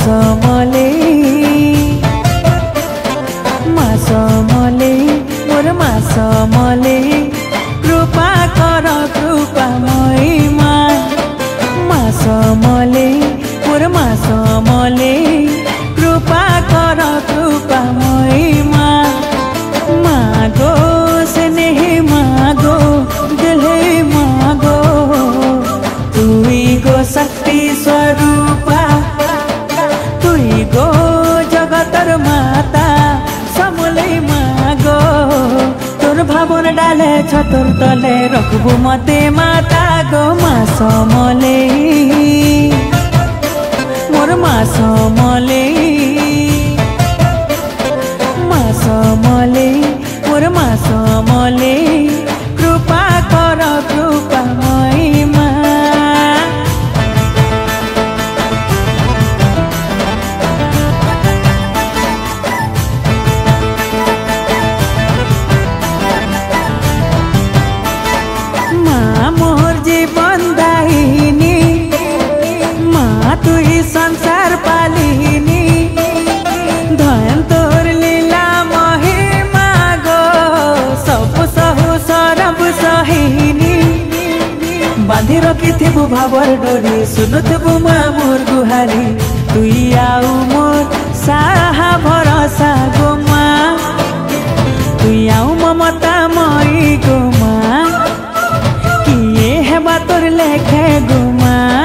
समले मा समले मोर मा समले कृपा कर कृपामयी मा समले मोर मा समले कृपा कर कृपामयी मागो स्नेह मागो दिल मागो तुई गो शक्ति स्वरूपा तुई गो जगतर माता समले मागो तोर भावन डाले छतोर तले रखबू मते माता गो मा समले मोर मा समले मोर मा समले कृपा कर कृपामयी माँ मोर जीवन दाहिनी माँ तुई संसार पालिनी धन तोर लीला महिमा गो सब सहु सरब सहिनी बांधि रखिथिबु भावर डोरी सुनुथिबु माँ मोर गुहारी तुई आउ मोर साहा भरोसा गो माँ तुई आउ ममता मई गो माँ किए हेबा तोर लेखे गो माँ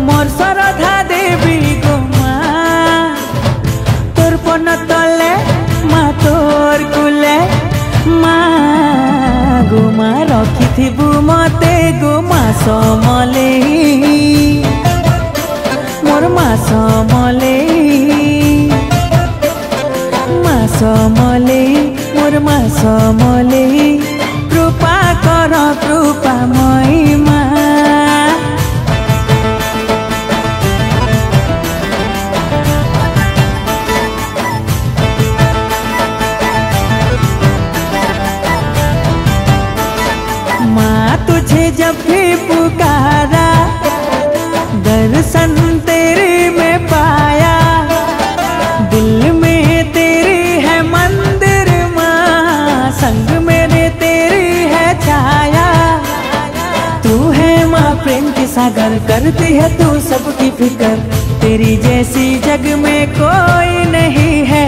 मोर श्रद्धा देवी गो माँ तोर पन तले माँ तोर कुले माँ गो माँ रखिथिबु मते गो माँ समले मोर माँ समले मोर माँ समले कृपा कर कृपामयी माँ तुझे जब भी पुकारा दर्शन तेरे में पाया दिल में तेरी है मंदिर माँ संग मेरे तेरी है छाया तू है माँ प्रेम की सागर करती है तू सबकी फिक्र तेरी जैसी जग में कोई नहीं है।